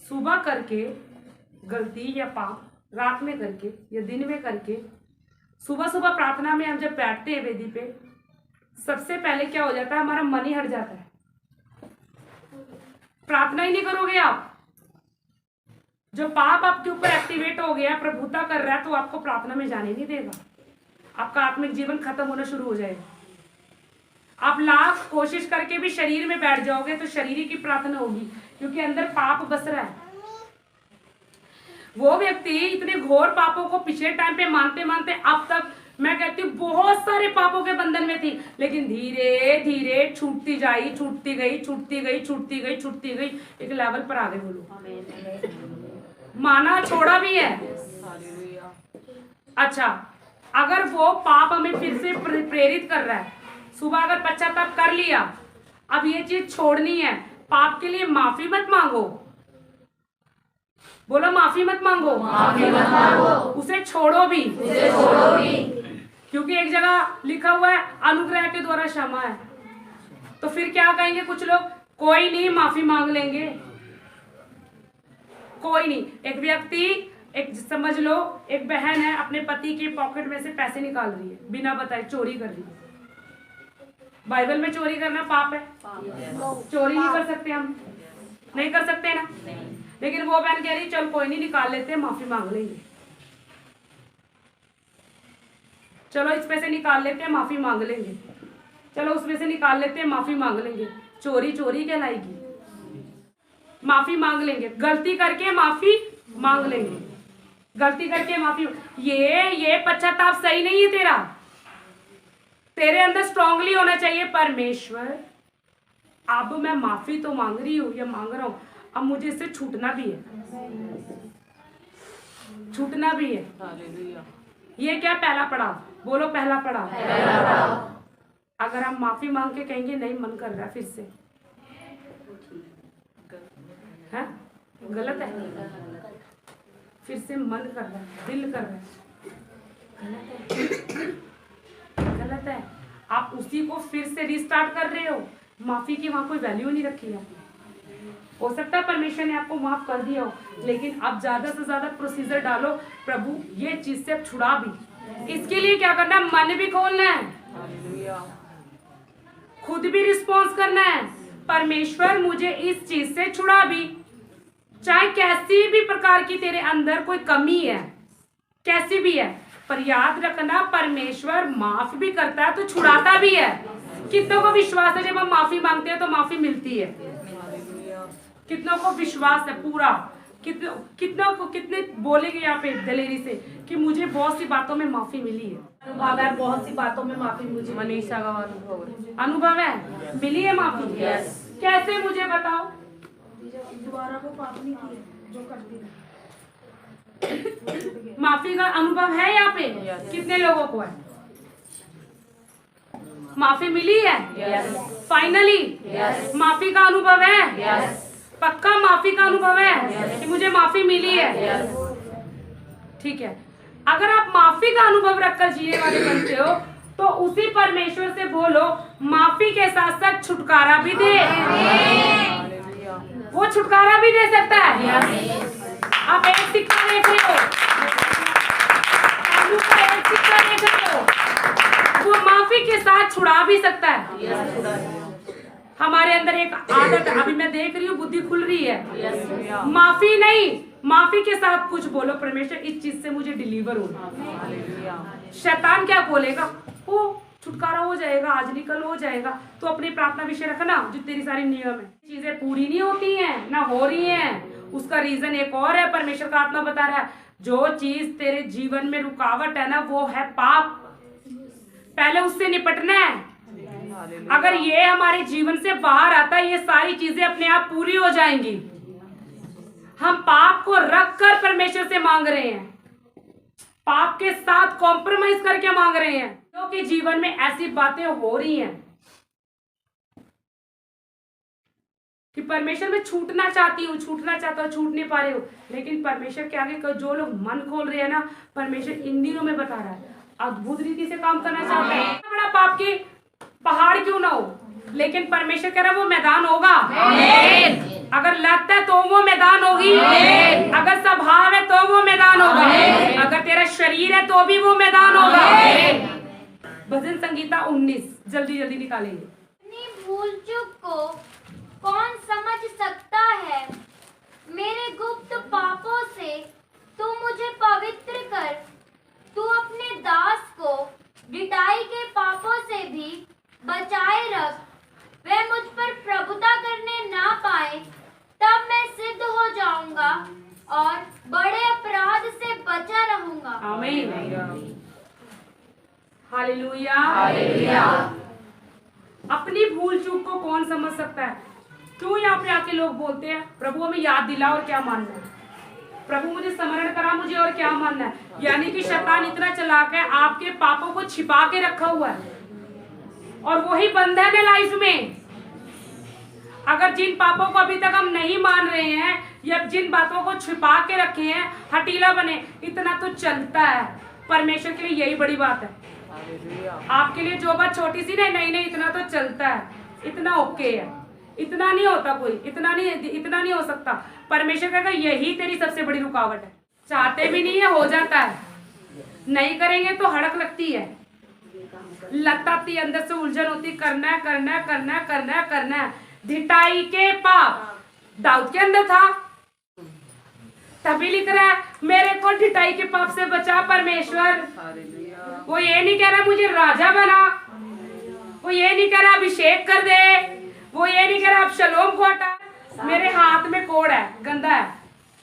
सुबह करके गलती या पाप, रात में करके या दिन में करके, सुबह सुबह प्रार्थना में हम जब बैठते हैं वेदी पे, सबसे पहले क्या हो जाता है, हमारा मन ही हट जाता है। प्रार्थना ही नहीं करोगे आप, जो पाप आपके ऊपर एक्टिवेट हो गया, प्रभुता कर रहा है, तो आपको प्रार्थना में जाने नहीं देगा। आपका आत्मिक जीवन खत्म होना शुरू हो जाएगा। आप लाख कोशिश करके भी शरीर में बैठ जाओगे तो शरीर की प्रार्थना होगी, क्योंकि अंदर पाप बस रहा है। वो व्यक्ति इतने घोर पापों को पिछले टाइम पे मानते मानते अब तक, मैं कहती हूँ, बहुत सारे पापों के बंधन में थी, लेकिन धीरे धीरे छूटती गई, एक लेवल पर आ गए। बोलो, माना छोड़ा भी है। अच्छा, अगर वो पाप हमें फिर से प्रेरित कर रहा है, सुबह अगर पश्चाताप कर लिया, अब ये चीज छोड़नी है, पाप के लिए माफी मत मांगो। बोलो, माफी मत मांगो, उसे छोड़ो भी, क्योंकि एक जगह लिखा हुआ है अनुग्रह के द्वारा क्षमा है। तो फिर क्या कहेंगे कुछ लोग, कोई नहीं, माफी मांग लेंगे, कोई नहीं। एक व्यक्ति, एक समझ लो एक बहन है, अपने पति के पॉकेट में से पैसे निकाल रही है, बिना बताए चोरी कर रही है। बाइबल में चोरी करना पाप है? चोरी नहीं कर सकते हम, नहीं कर सकते ना। लेकिन वो बहन कह रही, चल कोई नहीं, निकाल लेते, माफी मांग लेंगे, चलो इसमें से निकाल लेते हैं, माफी मांग लेंगे, चलो उसमें से निकाल लेते हैं, माफी मांग लेंगे। चोरी चोरी कहलाएगी? माफी मांग लेंगे, गलती करके माफी मांग लेंगे, गलती करके माफी। ये पश्चाताप सही नहीं है तेरा, तेरे अंदर स्ट्रांगली होना चाहिए, परमेश्वर अब मैं माफी तो मांग रही हूँ या मांग रहा हूँ, अब मुझे इससे छूटना भी है, छूटना भी है। ये क्या पहला पड़ाव? बोलो, पहला पड़ाव। अगर हम माफी मांग के कहेंगे नहीं मन कर रहा फिर से, है गलत है, फिर से मन कर रहा है, दिल कर रहा है, गलत है। आप उसी को फिर से रिस्टार्ट कर रहे हो, माफी की वहां कोई वैल्यू नहीं रखी है। हो सकता है परमेश्वर ने आपको माफ कर दिया हो, लेकिन अब ज्यादा से ज्यादा प्रोसीजर डालो, प्रभु ये चीज से छुड़ा भी। इसके लिए क्या करना है? मन भी खोलना है, खुद भी रिस्पॉन्स करना है, परमेश्वर मुझे इस चीज से छुड़ा भी, चाहे कैसी भी प्रकार की तेरे अंदर कोई कमी है, कैसी भी है। पर याद रखना, परमेश्वर माफ भी करता है तो छुड़ाता भी है। कितनों को विश्वास है जब हम माफी मांगते हैं तो माफी मिलती है? कितनों को विश्वास है पूरा? कितनों को, कितने बोलेंगे यहाँ पे दलेरी से कि मुझे बहुत सी बातों में माफी मिली है, अनुभव है, बहुत सी बातों में माफी मुझे। मनीषा का अनुभव है, मिली है माफी? कैसे मुझे बताओ? दोबारा वो पाप नहीं किया जो करती है। माफी का अनुभव है यहाँ पे? कितने लोगों को है? माफी मिली है? फाइनली माफी का अनुभव है? पक्का माफी का अनुभव है कि मुझे माफी मिली है? ठीक है, अगर आप माफी का अनुभव रखकर जीने वाले बनते हो तो उसी परमेश्वर से बोलो, माफी के साथ साथ छुटकारा भी दे। वो छुटकारा भी दे सकता है। आप एक सिक्का देख रहे हो, एक सिक्का देख रहे हो, वो माफी के साथ छुड़ा भी सकता है। हमारे अंदर एक आदत, अभी मैं देख रही हूँ बुद्धि खुल रही है, माफी नहीं, माफी के साथ कुछ बोलो, परमेश्वर इस चीज से मुझे डिलीवर हो। शैतान क्या बोलेगा? वो छुटकारा हो जाएगा, आज निकल हो जाएगा। तो अपनी प्रार्थना विषय रखना, जो तेरी सारी नियम है, चीजें पूरी नहीं होती हैं ना हो रही हैं, उसका रीजन एक और है। परमेश्वर का आत्मा बता रहा है, जो चीज तेरे जीवन में रुकावट है ना, वो है पाप। पहले उससे निपटना है। अगर ये हमारे जीवन से बाहर आता है, ये सारी चीजें अपने आप पूरी हो जाएंगी। हम पाप को रख कर परमेश्वर से मांग रहे हैं, पाप के साथ कॉम्प्रोमाइज करके मांग रहे हैं, क्योंकि जीवन में ऐसी बातें हो रही हैं कि परमेश्वर में छूटना चाहती हूँ, छूटना चाहता हूँ, छूट नहीं पा रहे हो। लेकिन परमेश्वर के आगे जो लोग मन खोल रहे हैं ना, परमेश्वर इन दिनों में बता रहा है, अद्भुत रीति से काम करना चाहते हैं। बड़ा पाप की पहाड़ क्यों ना हो, लेकिन परमेश्वर कह रहा है वो मैदान होगा। अगर लगता है तो वो मैदान मैदान होगी। अगर स्वभाव है तो वो मैदान होगा, अगर तेरा शरीर है तो भी वो मैदान होगा। भजन संगीता 19 जल्दी जल्दी निकालेंगे। अपनी भूल चूक को कौन समझ सकता है, मेरे गुप्त पापों से तू मुझे पवित्र कर। तू अपने दास को ढिठाई के पापों से भी बचाए रख। वह मुझ पर प्रभुता करने ना पाए, तब मैं सिद्ध हो जाऊंगा और बड़े अपराध से बचा रहूंगा। आमीन। हालेलुया। अपनी भूल चूक को कौन समझ सकता है? क्यों यहाँ पे आके लोग बोलते हैं प्रभु हमें याद दिला और क्या मानना है, प्रभु मुझे स्मरण करा मुझे और क्या मानना है। यानी कि शैतान इतना चालाक है, आपके पापों को छिपा के रखा हुआ है और वही बंधन है लाइफ में। अगर जिन पापों को अभी तक हम नहीं मान रहे हैं या जिन बातों को छिपा के रखे हैं, हटीला बने, इतना तो चलता है। परमेश्वर के लिए यही बड़ी बात है। आपके लिए जो बात छोटी सी नहीं, इतना तो चलता है, इतना ओके है, इतना नहीं होता कोई, इतना नहीं हो सकता। परमेश्वर कहेगा यही तेरी सबसे बड़ी रुकावट है। चाहते भी नहीं है, हो जाता है, नहीं करेंगे तो हड़क लगती है, लत आती है, अंदर से उलझन होती, करना है करना है करना है करना है करना है। ढिठाई के पाप दाऊद के अंदर था, तभी लिख रहा है मेरे को ढिठाई के पाप से बचा परमेश्वर। वो ये नहीं कह रहा मुझे राजा बना, वो ये नहीं कह रहा अभिषेक कर दे, वो ये नहीं कह रहा अबशालोम को हटा। मेरे हाथ में कोड़ है, गंदा है,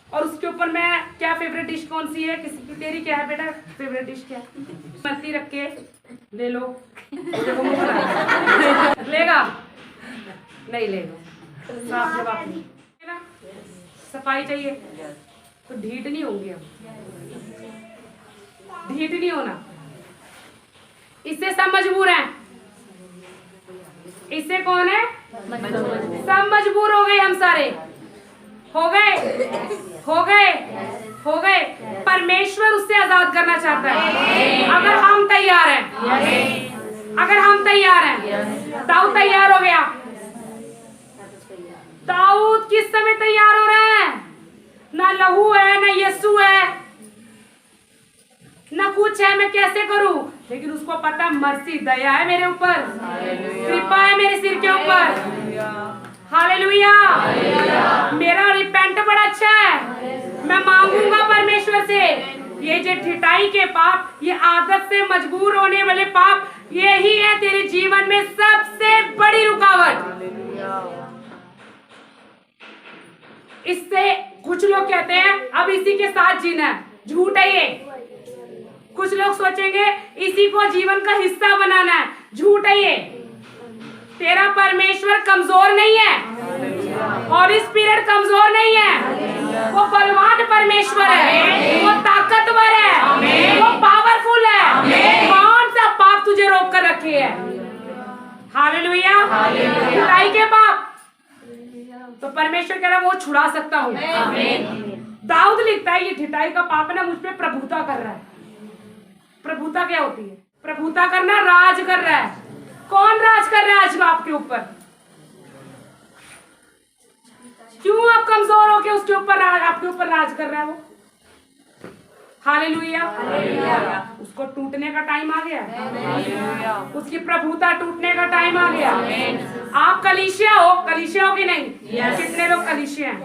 और उसके ऊपर मैं क्या फेवरेट डिश कौन सी है, किसी की तेरी क्या है बेटा फेवरेट डिश क्या है, मत्ती रख के ले लो। लेगा नहीं लेगा, साफ जवाब ना, सफाई चाहिए तो ढीठ नहीं होंगे हम, ढीठ नहीं होना। इससे सब मजबूर हैं, इससे कौन है? सब मजबूर हो गए, हम सारे हो गए हो गए हो गए। परमेश्वर उससे आजाद करना चाहता है अगर हम तैयार हैं, अगर हम तैयार हैं। दाऊद तैयार हो गया। दाऊद किस समय तैयार हो रहा है? ना लहू है, ना यीशु है, ना कुछ है, मैं कैसे करूं? लेकिन उसको पता मर्सी दया है मेरे ऊपर, कृपा है मेरे सिर के ऊपर। हालेलुया। मेरा रिपेंट बड़ा अच्छा है, मैं मांगूंगा परमेश्वर से। ये जो ढिठाई के पाप, ये आदत से मजबूर होने वाले पाप, यही है तेरे जीवन में सबसे बड़ी रुकावट। इससे कुछ लोग कहते हैं अब इसी के साथ जीना है, झूठ है ये। कुछ लोग सोचेंगे इसी को जीवन का हिस्सा बनाना है, झूठ है ये। तेरा परमेश्वर कमजोर नहीं है, हॉली स्पिरिट कमजोर नहीं है, वो बलवान परमेश्वर है, वो ताकतवर है, वो पावरफुल है। कौन सा पाप तुझे रोक कर रखे है? हालेलुया। ढिठाई के पाप तो परमेश्वर कह रहा वो छुड़ा सकता हूँ। दाऊद लिखता है ये ढिठाई का पाप है ना, मुझ पे प्रभुता कर रहा है। प्रभुता क्या होती है? प्रभुता करना, राज कर रहा है। कौन राज कर रहा है आज आपके ऊपर? क्यों आप कमजोर हो के उसके ऊपर आपके ऊपर राज कर रहा है वो? हालेलुया। उसको टूटने का टाइम आ गया, उसकी प्रभुता टूटने का टाइम आ गया। आप कलीसिया हो कि नहीं? कितने लोग कलीसिया हैं?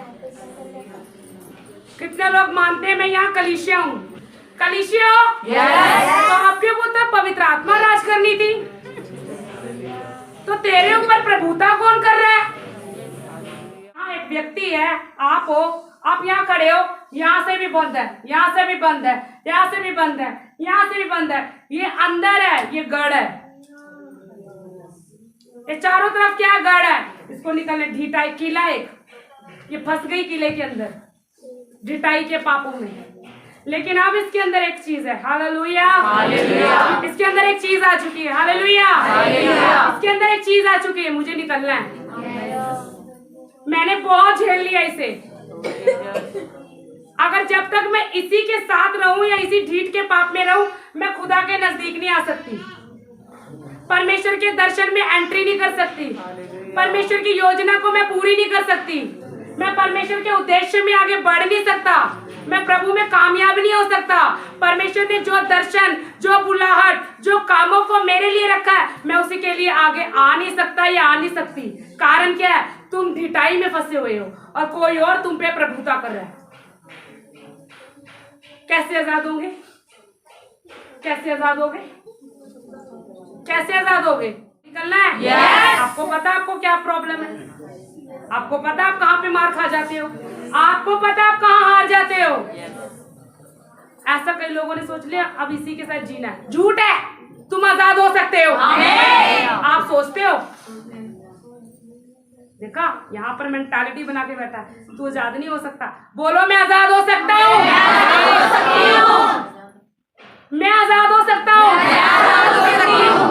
कितने लोग मानते हैं मैं यहाँ कलीसिया हूँ? कलीसिया हो? तो आपके ऊपर पवित्र आत्मा राज करनी थी, तो तेरे ऊपर प्रभुता कौन कर रहा है? हाँ, एक व्यक्ति है, आप हो, आप यहाँ खड़े हो, यहाँ से भी बंद है, यहाँ से भी बंद है, यहाँ से भी बंद है, यहाँ से भी बंद है। ये अंदर है, ये गढ़ है, ये चारों तरफ क्या गढ़ है? इसको निकलने, ढिठाई किला एक, ये फंस गई किले के अंदर ढिठाई के पापों में। लेकिन अब इसके अंदर एक चीज है, हालेलुया। इसके अंदर एक चीज आ चुकी है, हालेलुया। इसके अंदर एक चीज आ चुकी है, मुझे निकलना है। मैंने बहुत झेल लिया इसे। अगर जब तक मैं इसी के साथ रहूं या इसी ढीठ के पाप में रहूं, मैं खुदा के नजदीक नहीं आ सकती, परमेश्वर के दर्शन में एंट्री नहीं कर सकती, परमेश्वर की योजना को मैं पूरी नहीं कर सकती। मैं परमेश्वर के उद्देश्य में आगे बढ़ नहीं सकता, मैं प्रभु में कामयाब नहीं हो सकता। परमेश्वर ने जो दर्शन, जो बुलाहट, जो कामों को मेरे लिए रखा है, मैं उसी के लिए आगे आ नहीं सकता या आ नहीं सकती। कारण क्या है? तुम ढिठाई में फंसे हुए हो और कोई और तुम पे प्रभुता कर रहा है। कैसे आजाद होंगे? कैसे आजाद होगे? कैसे आजाद होगे? निकलना है। yes. आपको पता है आपको क्या प्रॉब्लम है? आपको पता है आप कहाँ पे मार खा जाते हो? आपको पता है आप कहाँ हार जाते हो? ऐसा कई लोगों ने सोच लिया अब इसी के साथ जीना है। झूठ है, तुम आजाद हो सकते हो। आप सोचते हो, देखा यहाँ पर मेंटालिटी बना के बैठा है, तू आजाद नहीं हो सकता। बोलो मैं आजाद हो सकता हूँ, मैं आजाद हो सकता हूँ।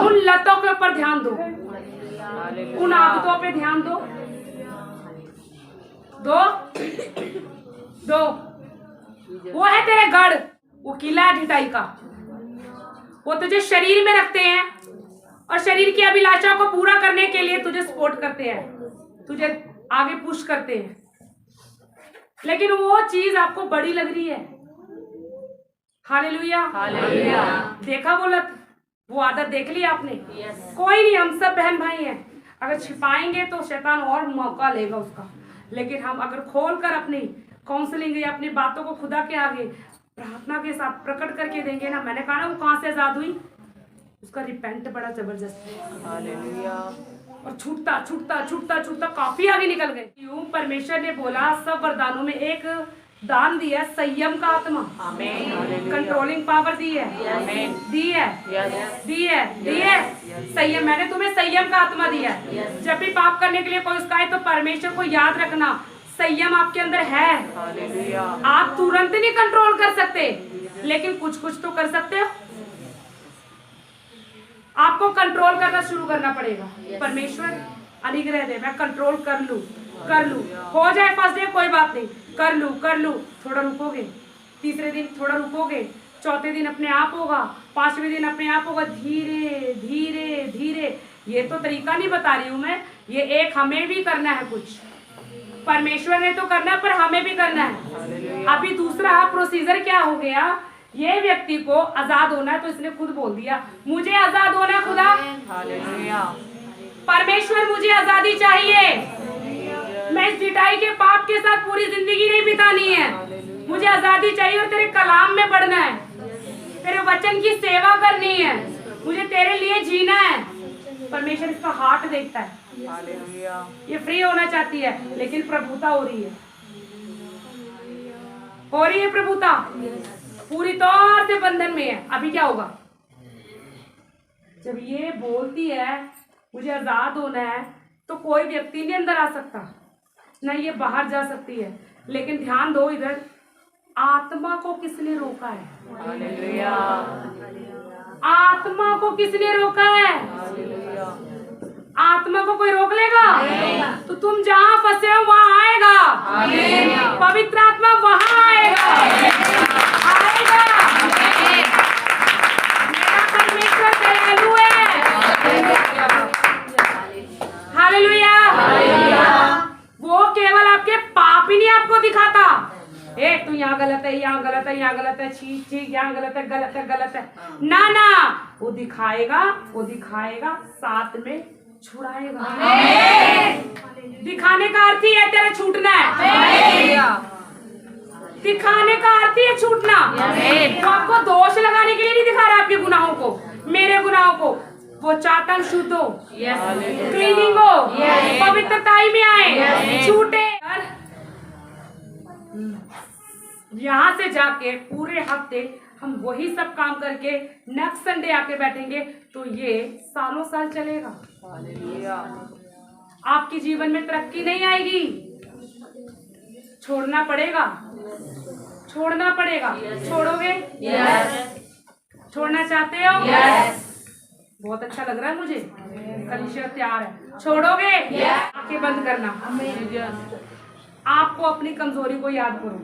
उन लतों के ऊपर ध्यान दो, उन आदतों पे ध्यान दो, दो वो है तेरे गढ़, वो किला है ढिठाई का। वो तुझे शरीर में रखते हैं और शरीर की अभिलाषा को पूरा करने के लिए तुझे सपोर्ट करते हैं, तुझे आगे पुश करते हैं। लेकिन वो चीज आपको बड़ी लग रही है। Hallelujah, hallelujah. देखा वो आदत देख ली आपने? कोई नहीं, हम सब बहन भाई हैं। अगर छिपाएंगे तो शैतान और मौका लेगा उसका, लेकिन हम अगर खोल कर अपनी काउंसलिंग या अपनी बातों को खुदा के आगे प्रार्थना के साथ प्रकट करके देंगे ना, मैंने कहा ना वो कहाँ से आजाद हुई, उसका रिपेंट बड़ा जबरदस्त है। हालेलुया। और छूटता छूटता छूटता छूटता काफी आगे निकल गए। यूं परमेश्वर ने बोला सब वरदानों में एक दान दिया, संयम का आत्मा। आमीन। कंट्रोलिंग पावर दी है, दी है, दी है, दी है। संयम, मैंने तुम्हें संयम का आत्मा दिया है। जब भी पाप करने के लिए कोई उसका है तो परमेश्वर को याद रखना, संयम आपके अंदर है। आप तुरंत नहीं कंट्रोल कर सकते, लेकिन कुछ कुछ तो कर सकते हो। आपको कंट्रोल करना शुरू करना पड़ेगा। परमेश्वर अनुग्रह दे, मैं कंट्रोल कर लूं, हो जाए फर्स्ट डे कोई बात नहीं, कर लूं। थोड़ा रुकोगे, तीसरे दिन थोड़ा रुकोगे, चौथे दिन अपने आप होगा, पांचवें दिन अपने आप होगा। धीरे धीरे धीरे, ये तो तरीका नहीं बता रही हूं मैं, ये एक हमें भी करना है। कुछ परमेश्वर ने तो करना है, पर हमें भी करना है। अभी दूसरा प्रोसीजर क्या हो गया, ये व्यक्ति को आजाद होना है तो इसने खुद बोल दिया मुझे आजाद होना है खुदा। परमेश्वर मुझे आजादी चाहिए, मैं इस ढिठाई के पाप के साथ पूरी जिंदगी नहीं बितानी है, मुझे आजादी चाहिए और तेरे कलाम में बढ़ना है, तेरे वचन की सेवा करनी है, मुझे तेरे लिए जीना है। परमेश्वर इसका हार्ट देखता है, ये फ्री होना चाहती है, लेकिन प्रभुता हो रही है प्रभुता, पूरी तौर से बंधन में है। अभी क्या होगा जब ये बोलती है मुझे आजाद होना है, तो कोई व्यक्ति नहीं अंदर आ सकता, ना ये बाहर जा सकती है। लेकिन ध्यान दो, इधर आत्मा को किसने रोका है? आत्मा को किसने रोका है? आत्मा को कोई रोक लेगा? तो तुम जहाँ फंसे हो वहाँ आएगा, पवित्र आत्मा वहाँ आएगा। मेरा परमेश्वर दयालु है। हालेलुया। वो केवल आपके पाप ही नहीं आपको दिखाता, तू यहाँ गलत है, यहाँ गलत है, यहाँ गलत है, ठीक ठीक, यहाँ गलत है, गलत है, गलत है, ना, वो दिखाएगा, साथ में छुड़ाएगा। दिखाने का अर्थ ही है तेरा छूटना है, दिखाने का अर्थ ही है छूटना। वो आपको दोष लगाने के लिए नहीं दिखा रहा आपके गुनाहों को, मेरे गुनाहों को। वो चाहता है शुद्ध हो, क्लीनिंग हो, पवित्रताई में आए, छूटे। यहाँ से जाके पूरे हफ्ते हम वही सब काम करके नेक्स्ट संडे आके बैठेंगे तो ये सालों साल चलेगा। आपके जीवन में तरक्की नहीं आएगी। छोड़ना पड़ेगा। छोड़ोगे? छोड़ना चाहते हो? बहुत अच्छा लग रहा है मुझे, कलीसिया तैयार है। छोड़ोगे? आंखें बंद करना, आपको अपनी कमजोरी को याद करो।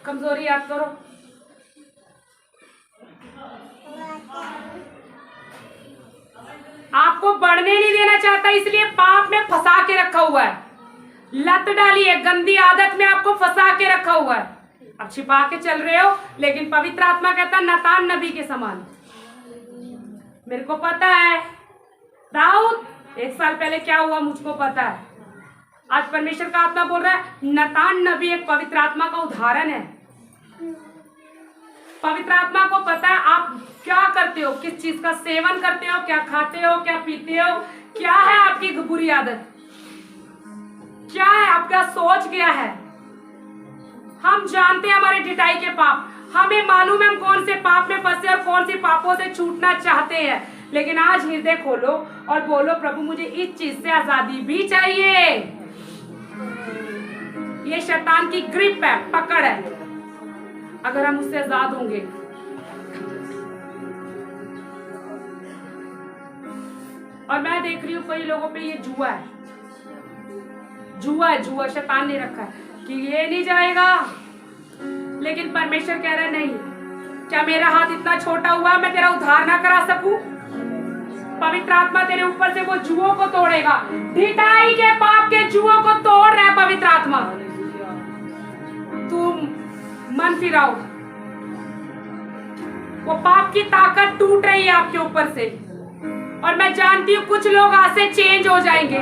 कमजोरी याद करो। आपको बढ़ने नहीं देना चाहता, इसलिए पाप में फंसा के रखा हुआ है। लत डाली है, गंदी आदत में आपको फंसा के रखा हुआ है। अब छिपा के चल रहे हो, लेकिन पवित्र आत्मा कहता है नातान नबी के समान। मेरे को पता है दाऊद 1 साल पहले क्या हुआ, मुझको पता है। आज परमेश्वर का आत्मा बोल रहा है नातान नबी एक पवित्र आत्मा का उदाहरण है। पवित्र आत्मा को पता है आप क्या करते हो, किस चीज का सेवन करते हो, क्या खाते हो, क्या पीते हो, क्या है आपकी बुरी आदत, क्या है आपका सोच, क्या है। हम जानते हैं हमारे ढिठाई के पाप, हमें मालूम है हम कौन से पाप में फंसे और कौन से पापों से छूटना चाहते हैं। लेकिन आज हृदय खोलो और बोलो प्रभु मुझे इस चीज से आजादी भी चाहिए। ये शैतान की ग्रिप है, पकड़ है। अगर हम उससे आजाद होंगे, और मैं देख रही हूँ कई लोगों पे ये जुआ है, जुआ है, जुआ शैतान ने रखा है कि ये नहीं जाएगा। लेकिन परमेश्वर कह रहा है नहीं, क्या मेरा हाथ इतना छोटा हुआ मैं तेरा उद्धार ना करा सकूं? पवित्र आत्मा तेरे ऊपर से वो जुओं को तोड़ेगा, ढिठाई के पाप के जुओं को तोड़ रहा है पवित्र आत्मा। तुम मन फिराओ, वो पाप की ताकत टूट रही है आपके ऊपर से, और मैं जानती हूँ कुछ लोग आज से चेंज हो जाएंगे।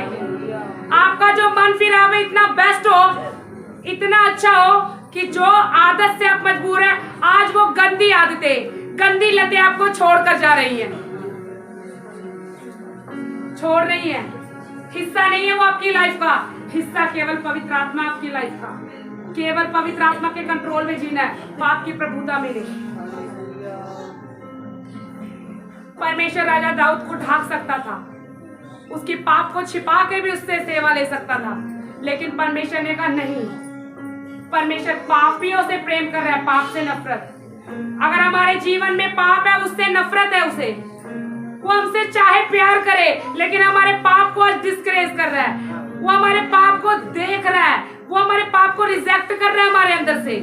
आपका जो मन फिरावे इतना बेस्ट हो, इतना अच्छा हो कि जो आदत से आप मजबूर हैं, आज वो गंदी आदतें, गंदी लतें आपको छोड़कर जा रही हैं, छोड़ रही हैं। हिस्सा नहीं है वो आपकी लाइफ का, हिस्सा केवल पवित्र आत्मा आपकी लाइफ का। केवल पवित्र आत्मा के कंट्रोल में जीना है, पाप की प्रभुता में नहीं। परमेश्वर राजा दाऊद को ढाक सकता था, उसकी पाप को छिपा के भी उससे सेवा ले सकता था, लेकिन परमेश्वर ने कहा नहीं। परमेश्वर पापियों से प्रेम कर रहा है, पाप से नफरत। अगर हमारे जीवन में पाप है, उससे नफरत है उसे, वो हमसे चाहे प्यार करे, लेकिन हमारे पाप को आज डिस्करेज कर रहा है, वो हमारे पाप को देख रहा है, वो हमारे पाप को रिजेक्ट कर रहा है हमारे अंदर से।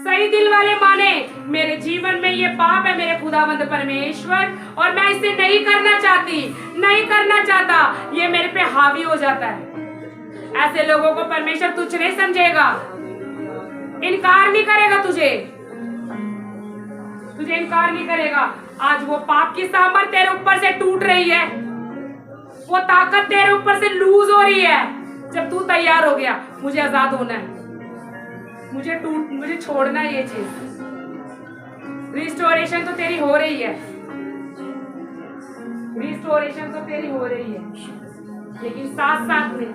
सही दिल वाले माने मेरे जीवन में ये पाप है मेरे खुदावंद परमेश्वर, और मैं इसे नहीं करना चाहती, नहीं करना चाहता, ये मेरे पे हावी हो जाता है। ऐसे लोगों को परमेश्वर तुझ नहीं समझेगा, इनकार नहीं करेगा तुझे इनकार नहीं करेगा। आज वो पाप की सामर्थ तेरे ऊपर से टूट रही है, वो ताकत तेरे ऊपर से लूज हो रही है। जब तू तैयार हो गया, मुझे आजाद होना है, मुझे छोड़ना है ये चीज। रिस्टोरेशन तो तेरी हो रही है, रिस्टोरेशन तो तेरी हो रही है, लेकिन साथ साथ में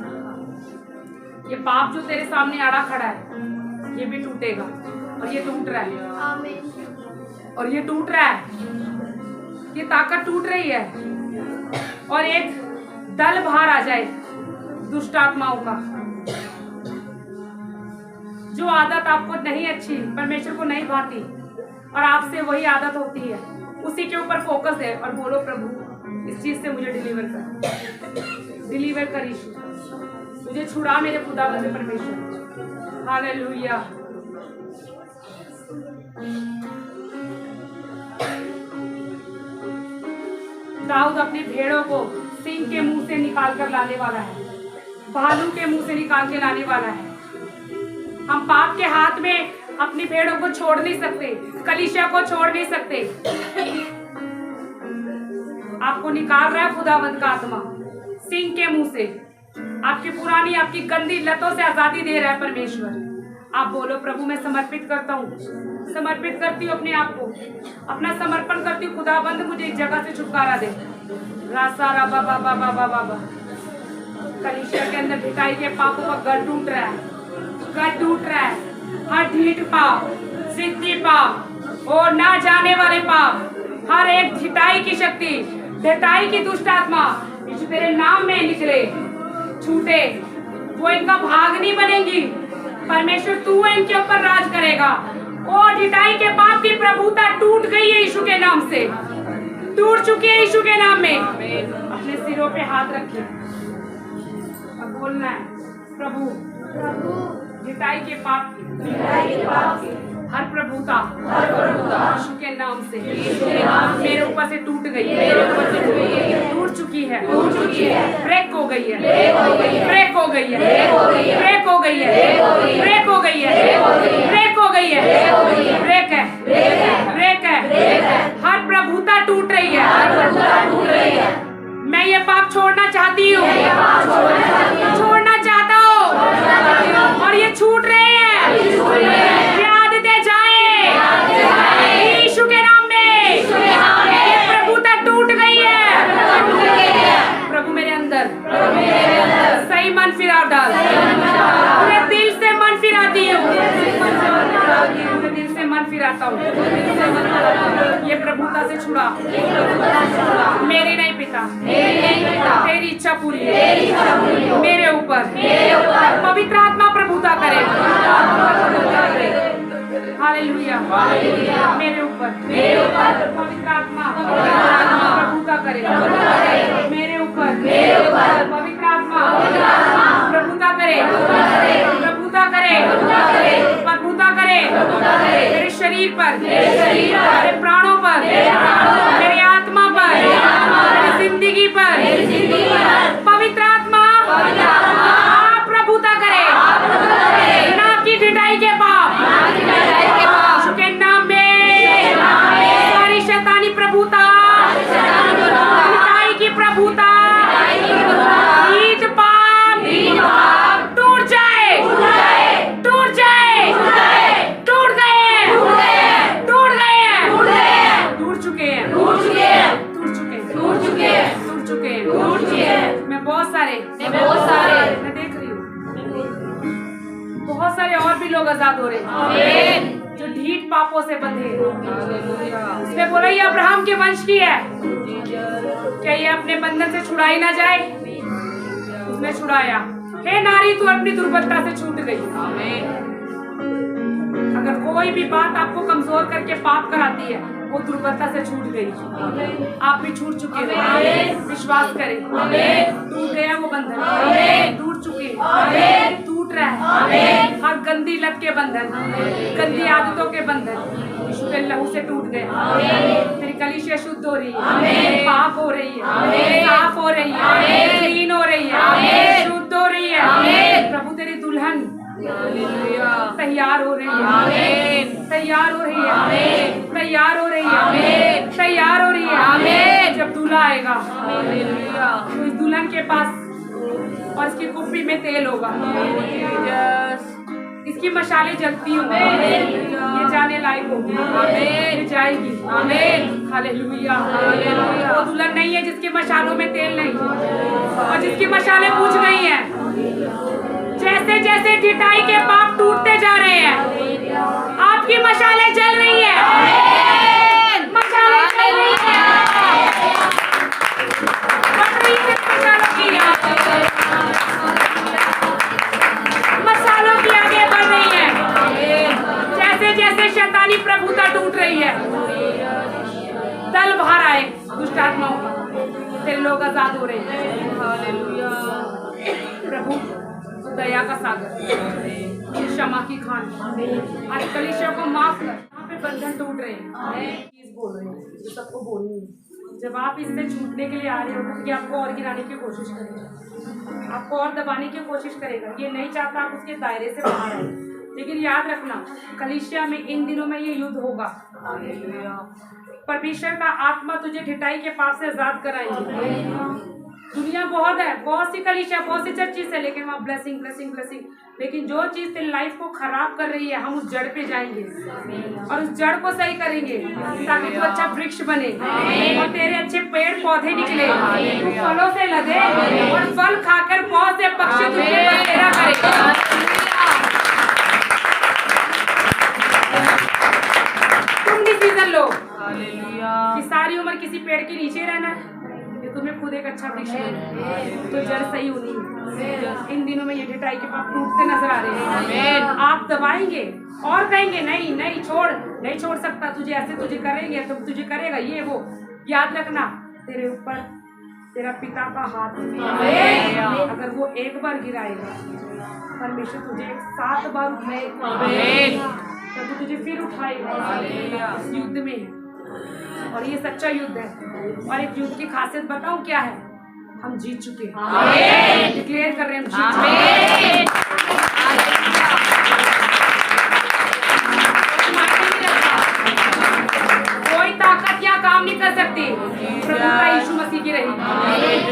ये पाप जो तेरे सामने आड़ा खड़ा है, ये भी टूटेगा, और ये टूट रहा है। आमीन। और ये टूट रहा है, ये ताकत टूट रही है, और एक दल बाहर आ जाए दुष्ट आत्माओं का। जो आदत आपको नहीं अच्छी, परमेश्वर को नहीं भाती, और आपसे वही आदत होती है, उसी के ऊपर फोकस है, और बोलो प्रभु इस चीज से मुझे डिलीवर कर यीशु, मुझे छुड़ा मेरे खुदावंद परमेश्वर। हालेलुया। दाऊद अपनी भेड़ों को सिंह के मुंह से निकाल कर लाने वाला है, भालू के मुंह से निकाल के लाने वाला है। हम पाप के हाथ में अपनी भेड़ों को छोड़ नहीं सकते, कलीसिया को छोड़ नहीं सकते। आपको निकाल रहा है खुदावंद का आत्मा सिंह के मुंह से, आपकी पुरानी, आपकी गंदी लतों से आजादी दे रहा है परमेश्वर। आप बोलो प्रभु मैं समर्पित करता हूँ, समर्पित करती हूँ अपने आप को, अपना समर्पण करती हूँ खुदाबंद, मुझे इस जगह से छुटकारा दे। रासा बाबा बाबा बाबा कलीसिया के अंदर ढिठाई के पापों का गढ़ टूट रहा है, गढ़ टूट रहा है। हर ढीठ पाप, सिद्धि पाप और ना जाने वाले पाप, हर एक ढिठाई की शक्ति, ढिठाई की दुष्ट आत्मा यीशु तेरे नाम में निकले, छूटे, वो इनका भाग नहीं बनेगी। परमेश्वर तू इनके ऊपर राज करेगा। ओ ढिठाई के पाप की प्रभुता टूट गई है यीशु के नाम से, टूट चुकी है यीशु के नाम में। अपने सिरों पे हाथ रखिए और बोलना है प्रभु ढिठाई के पाप की हर प्रभुता यीशु के नाम से मेरे ऊपर से टूट गई है, टूट चुकी है, ब्रेक हो गई है, ब्रेक हो गई है, ब्रेक हो गई है, ब्रेक हो गई है, ब्रेक हो गई है, ब्रेक है, ब्रेक है, हर प्रभुता टूट रही है। मैं ये पाप छोड़ना चाहती हूँ, छोड़ना चाहता हूँ, और ये छूट रहे हैं, ये आदतें जाए यीशु के नाम में। ये प्रभुता टूट गई है। प्रभु मेरे अंदर सही मन फिरा डाल, पूरे दिल से मन फिराती हूँ, पूरे दिल से मन फिराता हूँ। ये प्रभुता से छुड़ा, मेरी नहीं पिता, तेरी इच्छा पूरी मेरे ऊपर। पवित्र आत्मा प्रभुता करे, हालेलुया, मेरे ऊपर पवित्र आत्मा प्रभुता करे, मेरे ऊपर पवित्र आत्मा प्रभुता करे, प्रभुता करे, प्रभुता करे मेरे शरीर पर, मेरे प्राणों पर, मेरे आत्मा पर, मेरी जिंदगी पर। पवित्र आत्मा आप प्रभुता करे, ना की ढिठाई के पाप यीशु के नाम में। सारी शैतानी प्रभुता, ढिठाई की प्रभुता, ईट पाप टूट जाए, टूट जाए, टूट गए हैं, टूट गए हैं, टूट चुके हैं, टूट चुके हैं, टूट चुके हैं, टूट चुके हैं, टूट चुके हैं, टूट चुके हैं। मैं बहुत सारे मैं देख रही हूँ, बहुत सारे और भी लोग आजाद हो रहे हैं जो ढीठ पापों से बंधे हैं। उसने बोला ये अब्राहम के वंश की है, क्या ये अपने बंधन से छुड़ाई ना जाए? उसने छुड़ाया। हे नारी, तू अपनी दुर्बलता से छूट गई। अगर कोई भी बात आपको कमजोर करके पाप कराती है, वो दुर्बलता से छूट गई। आप भी छूट चुके हैं, विश्वास करें। टूट गया वो बंधन, टूट चुके, टूट रहा है हर गंदी लत के बंधन, गंदी आदतों के बंधन यीशु के लहू से टूट गए। तेरी कलीसिया शुद्ध हो रही है, पाक हो रही है, साफ हो रही है, क्लीन हो रही है, शुद्ध हो रही है। प्रभु तेरी दुल्हन तैयार हो रही है, तैयार हो रही है, तैयार हो रही है, तैयार हो रही है। जब दूल्हा आएगा तो इस दुल्हन के पास और इसकी कुप्पी में तेल होगा, इसकी मशालें जलती होंगी, ये जाने लायक होगी, ये जाएगी। हालेलुया। वो दुल्हन नहीं है जिसकी मशालों में तेल नहीं, और जिसकी मशालें बुझ गई हैं। जैसे जैसे ढिठाई के पाप टूटते जा रहे हैं, आपकी मशालें जल रही है, मशालें जल रही है, बढ़ रही है मशालों की, मशालों की आगे बढ़ रही है। जैसे जैसे शैतानी प्रभुता टूट रही है, दल बाहर आए दुष्ट आत्माओं का, फिर लोग आजाद हो रहे हैं। प्रभु दया का सागर, क्षमा की खान, आज कलीसिया को माफ कर। यहाँ पे बंधन टूट रहे हैं, चीज बोल रहे हैं जो सबको बोलनी है। जब आप इससे छूटने के लिए आ रहे हो कि आपको और गिराने की कोशिश करेगा, आपको और दबाने की कोशिश करेगा, ये नहीं चाहता आप उसके दायरे से बाहर आए। लेकिन याद रखना, कलीसिया में इन दिनों में ये युद्ध होगा। परमेश्वर का आत्मा तुझे ढिठाई के पाप से आजाद कराएंगे। दुनिया बहुत है, बहुत सी कलीसिया, बहुत सी चर्चिस है, लेकिन वहाँ ब्लेसिंग ब्लेसिंग ब्लेसिंग। लेकिन जो चीज तेरी लाइफ को खराब कर रही है, हम उस जड़ पे जाएंगे और उस जड़ को सही करेंगे, ताकि तू अच्छा वृक्ष बने और तेरे अच्छे पेड़ पौधे निकले, तू फलों से लदे और फल खाकर बहुत से पक्षी तुझे बसेरा करे। तुम डिसीजन लो कि सारी उम्र किसी पेड़ के नीचे रहना है, तुम्हें खुद एक अच्छा वृक्ष बने, तो जड़ सही होनी है। इन दिनों में ये ढिठाई के पाप टूटते नजर आ रहे हैं। आप दबाएंगे और कहेंगे नहीं नहीं छोड़, नहीं छोड़ सकता, तुझे ऐसे तुझे करेंगे, तो तुझे करेगा ये वो। याद रखना, तेरे ऊपर तेरा पिता का हाथ है। अगर वो एक बार गिराएगा, परमेश्वर तुझे 7 बार उठाएगा। प्रभु तुझे फिर उठाएगा इस युद्ध में। और ये सच्चा युद्ध है। और एक युद्ध की खासियत बताऊं क्या है? हम जीत चुके हैं। डिक्लेयर कर रहे हैं हम जीत चुके हैं। कोई ताकत या काम नहीं कर सकती प्रभु का यीशु मसीह की रही।